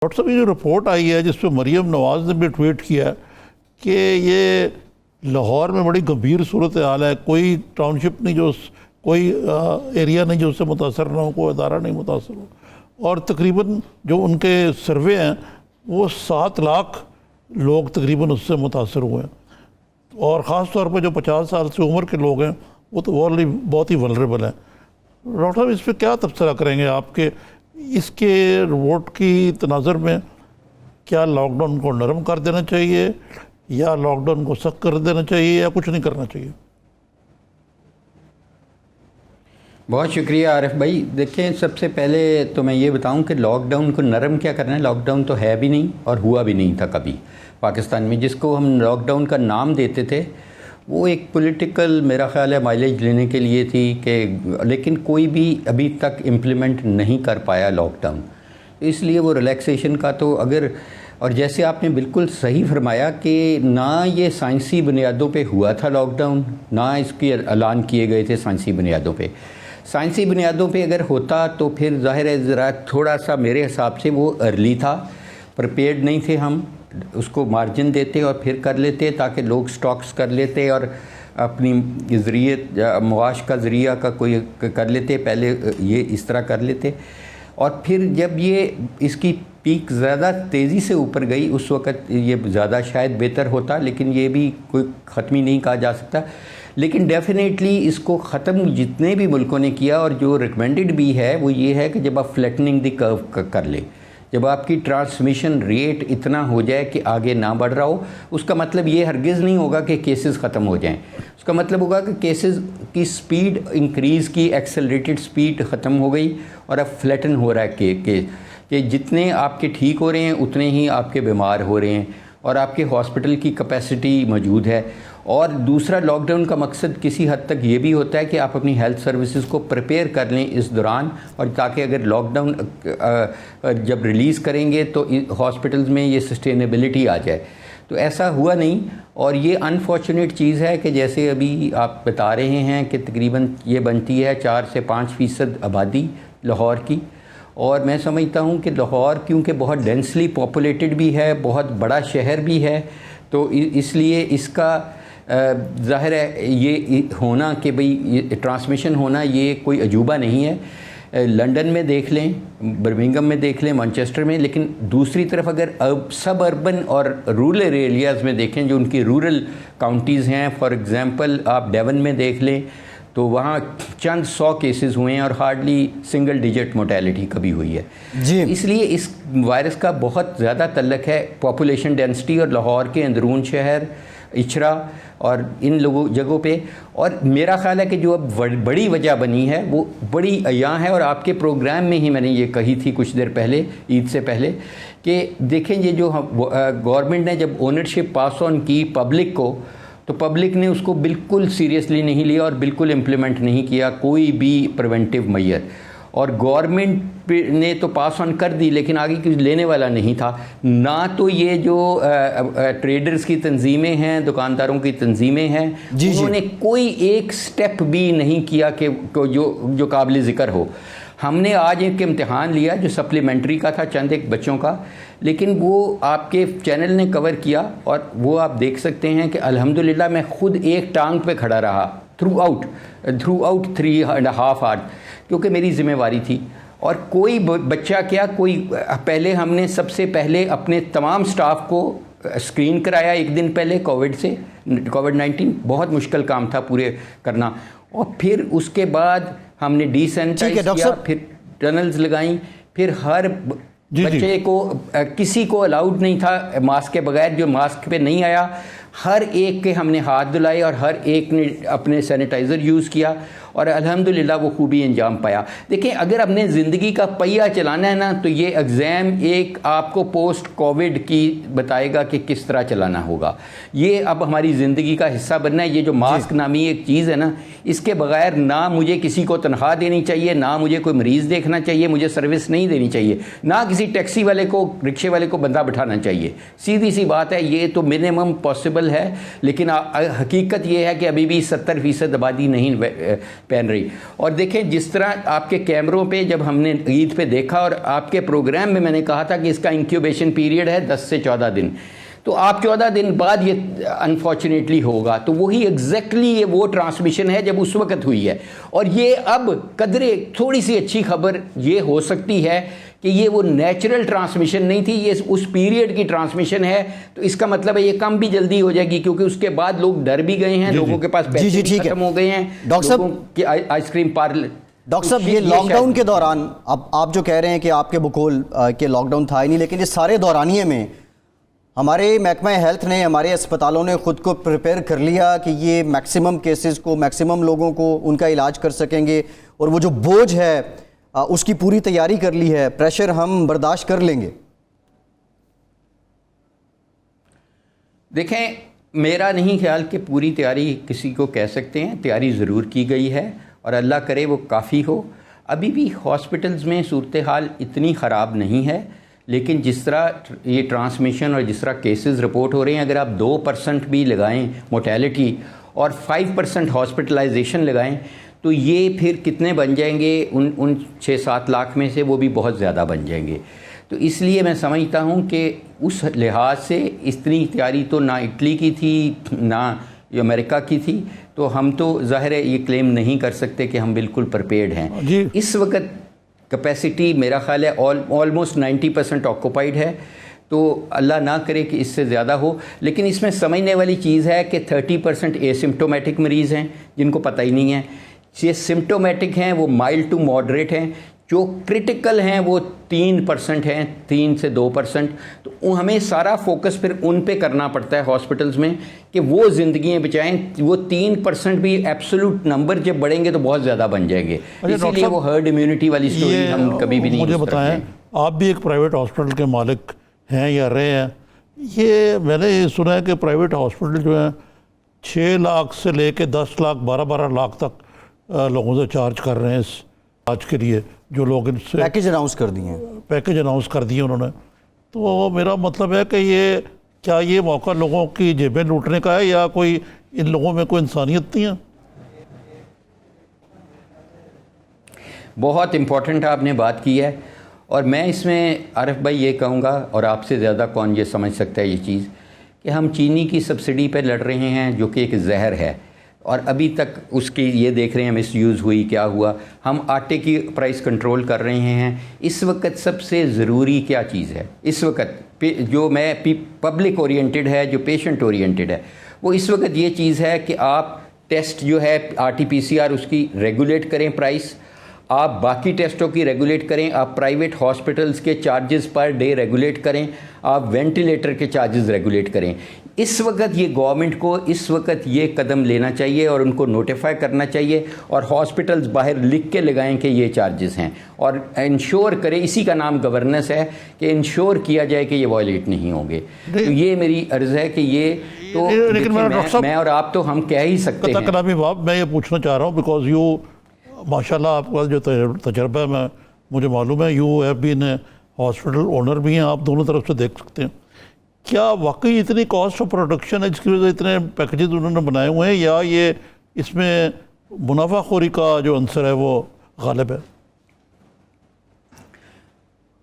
Doctor साहब, ये जो रिपोर्ट आई है जिस पर मरीम नवाज़ ने भी ट्वीट किया कि ये लाहौर में बड़ी गंभीर सूरत हाल है, कोई टाउनशिप नहीं जो कोई एरिया नहीं जो उससे मुतासर ना हो, कोई अदारा नहीं मुतासर हो, और तकरीबन जो उनके सर्वे हैं वो 7 लाख लोग तकरीबन उससे मुतासर हुए हैं, और ख़ास तौर पर जो 50 साल से उम्र के लोग हैं वो तो बहुत ही वल्नरेबल हैं। डॉक्टर साहब, इस पर क्या तबसरा करेंगे आपके इसके रिपोर्ट की तनाज़र में? क्या लॉकडाउन को नरम कर देना चाहिए या लॉकडाउन को सख्त कर देना चाहिए या कुछ नहीं करना चाहिए? बहुत शुक्रिया आरिफ भाई। देखें, सबसे पहले तो मैं ये बताऊं कि लॉकडाउन को नरम क्या करना है। लॉकडाउन तो है भी नहीं और हुआ भी नहीं था कभी पाकिस्तान में। जिसको हम लॉकडाउन का नाम देते थे वो एक पॉलिटिकल, मेरा ख़्याल है, माइलेज लेने के लिए थी कि, लेकिन कोई भी अभी तक इम्प्लीमेंट नहीं कर पाया लॉकडाउन। इसलिए वो रिलैक्सेशन का तो अगर, और जैसे आपने बिल्कुल सही फरमाया कि ना ये साइंसी बुनियादों पे हुआ था लॉकडाउन, ना इसके ऐलान किए गए थे साइंसी बुनियादों पे। साइंसी बुनियादों पे अगर होता तो फिर ज़ाहिर है ज़रा थोड़ा सा मेरे हिसाब से वो अर्ली था, प्रिपेयर्ड नहीं थे हम, उसको मार्जिन देते और फिर कर लेते ताकि लोग स्टॉक्स कर लेते और अपनी ज़रिए मुआश का ज़रिया का कोई कर लेते, पहले ये इस तरह कर लेते। और फिर जब ये इसकी पीक ज़्यादा तेज़ी से ऊपर गई उस वक़्त ये ज़्यादा शायद बेहतर होता, लेकिन ये भी कोई ख़त्म ही नहीं कहा जा सकता। लेकिन डेफिनेटली इसको ख़त्म जितने भी मुल्कों ने किया और जो रिकमेंडेड भी है वो ये है कि जब आप फ्लैटनिंग द कर्व कर ले, जब आपकी ट्रांसमिशन रेट इतना हो जाए कि आगे ना बढ़ रहा हो, उसका मतलब ये हरगिज़ नहीं होगा कि केसेस ख़त्म हो जाएं। उसका मतलब होगा कि केसेस की स्पीड इंक्रीज़ की, एक्सेलरेटेड स्पीड ख़त्म हो गई और अब फ्लैटन हो रहा है कि जितने आपके ठीक हो रहे हैं उतने ही आपके बीमार हो रहे हैं और आपके हॉस्पिटल की कैपेसिटी मौजूद है। और दूसरा, लॉकडाउन का मकसद किसी हद तक ये भी होता है कि आप अपनी हेल्थ सर्विसेज को प्रिपेयर कर लें इस दौरान, और ताकि अगर लॉकडाउन जब रिलीज़ करेंगे तो हॉस्पिटल्स में ये सस्टेनेबिलिटी आ जाए। तो ऐसा हुआ नहीं, और ये अनफॉर्चुनेट चीज़ है कि जैसे अभी आप बता रहे हैं कि तकरीबन ये बनती है 4 से 5% आबादी लाहौर की, और मैं समझता हूँ कि लाहौर क्योंकि बहुत डेंसली पॉपुलेटेड भी है, बहुत बड़ा शहर भी है, तो इसलिए इसका ज़ाहिर है ये होना कि भाई ये ट्रांसमिशन होना ये कोई अजूबा नहीं है। लंदन में देख लें, बर्मिंघम में देख लें, मैनचेस्टर में, लेकिन दूसरी तरफ अगर सब अर्बन और रूरल एरियाज़ में देखें, जो उनकी रूरल काउंटीज़ हैं, फॉर एग्ज़ाम्पल आप डेवन में देख लें तो वहाँ चंद 100 केसेस हुए हैं और हार्डली सिंगल डिजिट मोर्टेलिटी कभी हुई है जी। इसलिए इस वायरस का बहुत ज़्यादा तल्लक है पॉपुलेशन डेंसिटी और लाहौर के अंदरून शहर, इचरा और इन लोगों जगहों पे। और मेरा ख़्याल है कि जो अब बड़ी वजह बनी है वो बड़ी अयां है, और आपके प्रोग्राम में ही मैंने ये कही थी कुछ देर पहले, ईद से पहले, कि देखें ये जो गवर्नमेंट ने जब ओनरशिप पास ऑन की पब्लिक को, तो पब्लिक ने उसको बिल्कुल सीरियसली नहीं लिया और बिल्कुल इम्प्लीमेंट नहीं किया कोई भी प्रिवेंटिव मेजर। और गवर्नमेंट ने तो पास ऑन कर दी लेकिन आगे कुछ लेने वाला नहीं था। ना तो ये जो ट्रेडर्स की तंजीमें हैं, दुकानदारों की तंजीमें हैं, उन्होंने कोई एक स्टेप भी नहीं किया कि जो काबिल ज़िक्र हो। हमने आज एक इम्तिहान लिया जो सप्लीमेंट्री का था, चंद एक बच्चों का, लेकिन वो आपके चैनल ने कवर किया और वो आप देख सकते हैं कि अल्हम्दुलिल्लाह मैं खुद एक टांग पे खड़ा रहा थ्रू आउट 3.5 आवर्स, क्योंकि मेरी ज़िम्मेवारी थी। और कोई बच्चा क्या, कोई पहले हमने सबसे पहले अपने तमाम स्टाफ को स्क्रीन कराया एक दिन पहले कोविड-19, बहुत मुश्किल काम था पूरे करना, और फिर उसके बाद हमने डिसैनिटाइज किया, फिर टनल्स लगाई, फिर हर बच्चे को किसी को अलाउड नहीं था मास्क के बगैर, जो मास्क पे नहीं आया हर एक के हमने हाथ धुलाए और हर एक ने अपने सैनिटाइज़र यूज़ किया और अल्हम्दुलिल्लाह वो खूबी अंजाम पाया। देखें, अगर अपने ज़िंदगी का पहिया चलाना है ना, तो ये एग्ज़ाम एक आपको पोस्ट कोविड की बताएगा कि किस तरह चलाना होगा। ये अब हमारी ज़िंदगी का हिस्सा बनना है। ये जो मास्क नामी एक चीज़ है ना, इसके बगैर ना मुझे किसी को तनख्वाह देनी चाहिए, ना मुझे कोई मरीज़ देखना चाहिए, मुझे सर्विस नहीं देनी चाहिए, ना किसी टैक्सी वाले को, रिक्शे वाले को बंदा बिठाना चाहिए। सीधी सी बात है, ये तो मिनिमम पॉसिबल है। लेकिन हकीकत ये है कि अभी भी 70% आबादी नहीं पहन रही। और देखें जिस तरह आपके कैमरों पे जब हमने ईद पे देखा और आपके प्रोग्राम में मैंने कहा था कि इसका इंक्यूबेशन पीरियड है 10 से 14 दिन, तो आप 14 दिन बाद ये अनफॉर्चुनेटली होगा। तो वही एग्जैक्टली ये वो ट्रांसमिशन है जब उस वक्त हुई है। और ये अब कदरे थोड़ी सी अच्छी खबर ये हो सकती है कि ये वो नेचुरल ट्रांसमिशन नहीं थी, ये उस पीरियड की ट्रांसमिशन है। तो इसका मतलब है ये कम भी जल्दी हो जाएगी, क्योंकि उसके बाद लोग डर भी गए हैं, लोगों के पास पैसे भी खत्म हो गए हैं, डॉक्टर साहब की आइसक्रीम पार्लर। डॉक्टर साहब ये लॉकडाउन के दौरान, अब आप जो कह रहे हैं कि आपके बकौल के लॉकडाउन था ही नहीं, लेकिन ये सारे दौरानिए में हमारे महकमा हेल्थ ने, हमारे अस्पतालों ने खुद को प्रिपेयर कर लिया कि ये मैक्सिमम केसेस को, मैक्सिमम लोगों को उनका इलाज कर सकेंगे, और वो जो बोझ है उसकी पूरी तैयारी कर ली है, प्रेशर हम बर्दाश्त कर लेंगे। देखें, मेरा नहीं ख्याल कि पूरी तैयारी किसी को कह सकते हैं, तैयारी ज़रूर की गई है और अल्लाह करे वो काफ़ी हो। अभी भी हॉस्पिटल्स में सूरत हाल इतनी ख़राब नहीं है, लेकिन जिस तरह ये ट्रांसमिशन और जिस तरह केसेस रिपोर्ट हो रहे हैं, अगर आप 2% भी लगाएं मोर्टेलिटी और 5% हॉस्पिटलाइजेशन लगाएं, तो ये फिर कितने बन जाएंगे उन 6-7 लाख में से, वो भी बहुत ज़्यादा बन जाएंगे। तो इसलिए मैं समझता हूँ कि उस लिहाज से इतनी तैयारी तो ना इटली की थी ना अमेरिका की थी, तो हम तो ज़ाहिर है ये क्लेम नहीं कर सकते कि हम बिल्कुल प्रिपेयर्ड हैं। इस वक्त कैपेसिटी मेरा ख्याल है ऑलमोस्ट 90% ऑक्यूपाइड है, तो अल्लाह ना करे कि इससे ज़्यादा हो। लेकिन इसमें समझने वाली चीज़ है कि 30% एसिम्प्टोमेटिक मरीज़ हैं जिनको पता ही नहीं है, ये सिम्प्टोमेटिक हैं वो माइल्ड टू मॉडरेट हैं, जो क्रिटिकल हैं वो 3% हैं, 3 से 2%। तो हमें सारा फोकस फिर उन पे करना पड़ता है हॉस्पिटल्स में कि वो ज़िंदगियाँ बचाएं। वो 3% भी एब्सोल्यूट नंबर जब बढ़ेंगे तो बहुत ज़्यादा बन जाएंगे, इसीलिए वो हर्ड इम्यूनिटी वाली स्टोरी हम कभी भी नहीं। मुझे बताएं, आप भी एक प्राइवेट हॉस्पिटल के मालिक हैं या रहे हैं, ये मैंने सुना है कि प्राइवेट हॉस्पिटल जो है 6 लाख से लेके 10 लाख 12 लाख तक लोगों से चार्ज कर रहे हैं इस आज के लिए, जो लोग इनसे पैकेज अनाउंस कर दिए हैं, पैकेज अनाउंस कर दिए उन्होंने। तो मेरा मतलब है कि ये क्या ये मौका लोगों की जेबें लूटने का है या कोई इन लोगों में कोई इंसानियत नहीं है? बहुत इम्पोर्टेंट आपने बात की है, और मैं इसमें आरिफ भाई ये कहूँगा, और आपसे ज़्यादा कौन ये समझ सकता है ये चीज़, कि हम चीनी की सब्सिडी पर लड़ रहे हैं जो कि एक जहर है, और अभी तक उसकी ये देख रहे हैं मिस यूज़ हुई, क्या हुआ। हम आटे की प्राइस कंट्रोल कर रहे हैं। इस वक्त सबसे ज़रूरी क्या चीज़ है इस वक्त, जो मैं पब्लिक ओरिएंटेड है, जो पेशेंट ओरिएंटेड है, वो इस वक्त ये चीज़ है कि आप टेस्ट जो है RT-PCR उसकी रेगुलेट करें प्राइस, आप बाकी टेस्टों की रेगुलेट करें, आप प्राइवेट हॉस्पिटल्स के चार्जेस पर डे रेगुलेट करें, आप वेंटिलेटर के चार्जेस रेगुलेट करें। इस वक्त ये गवर्नमेंट को इस वक्त ये कदम लेना चाहिए और उनको नोटिफाई करना चाहिए, और हॉस्पिटल्स बाहर लिख के लगाएं कि ये चार्जेस हैं, और इंश्योर करें, इसी का नाम गवर्नेंस है कि इंश्योर किया जाए कि ये वायलेट नहीं होंगे। तो ये मेरी अर्ज़ है कि ये तो लेकिन मैं और आप तो हम कह ही सकते हैं। कलामी बाब, मैं ये पूछना चाह रहा हूँ बिकॉज यू माशाल्लाह आपका जो तजर्बा है, मैं मुझे मालूम है, you have been hospital owner भी हैं, आप दोनों तरफ से देख सकते हैं। क्या वाकई इतनी कॉस्ट ऑफ प्रोडक्शन है जिसकी वजह से इतने पैकेजेस उन्होंने बनाए हुए हैं, या ये इसमें मुनाफाखोरी का जो आंसर है वो गालिब है?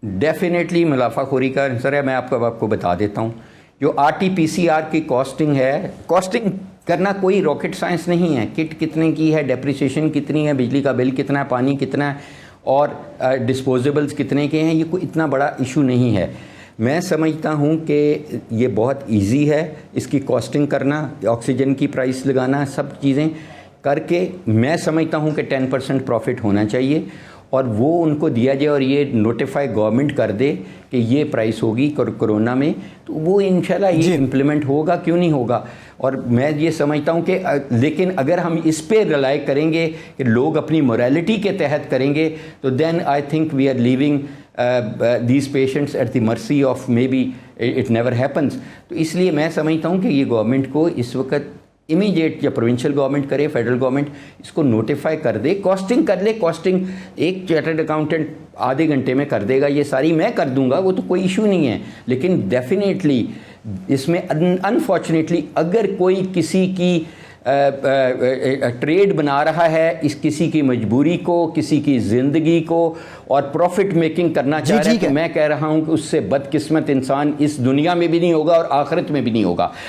डेफिनेटली मुनाफाखोरी का आंसर है। मैं आपको बता देता हूँ, जो RT-PCR की कॉस्टिंग है, कॉस्टिंग करना कोई रॉकेट साइंस नहीं है। किट कितने की है, डेप्रिसिएशन कितनी है, बिजली का बिल कितना है, पानी कितना है, और डिस्पोजेबल्स कितने के हैं, ये कोई इतना बड़ा इशू नहीं है। मैं समझता हूँ कि ये बहुत इजी है इसकी कॉस्टिंग करना, ऑक्सीजन की प्राइस लगाना, सब चीज़ें करके मैं समझता हूँ कि 10% प्रॉफिट होना चाहिए, और वो उनको दिया जाए और ये नोटिफाई गवर्नमेंट कर दे कि ये प्राइस होगी कोरोना में, तो वो इंशाल्लाह ये इम्प्लीमेंट होगा, क्यों नहीं होगा। और मैं ये समझता हूँ कि लेकिन अगर हम इस पे रिलाई करेंगे कि लोग अपनी मोरालिटी के तहत करेंगे, तो then I think we are leaving these patients at the mercy of maybe it never happens। तो इसलिए मैं समझता हूँ कि ये गवर्नमेंट को इस वक्त इमीडिएट, या प्रोविंशियल गवर्नमेंट करे, फेडरल गवर्नमेंट इसको नोटिफाई कर दे, कॉस्टिंग कर ले। कॉस्टिंग एक चार्टर्ड अकाउंटेंट आधे घंटे में कर देगा, ये सारी मैं कर दूंगा, वो तो कोई इशू नहीं है। लेकिन डेफिनेटली इसमें अनफॉर्चुनेटली अगर कोई किसी की ट्रेड बना रहा है इस किसी की मजबूरी को, किसी की ज़िंदगी को और प्रॉफिट मेकिंग करना चाह रहा है, तो मैं कह रहा हूं कि उससे बदकिस्मत इंसान इस दुनिया में भी नहीं होगा और आखिरत में भी नहीं होगा।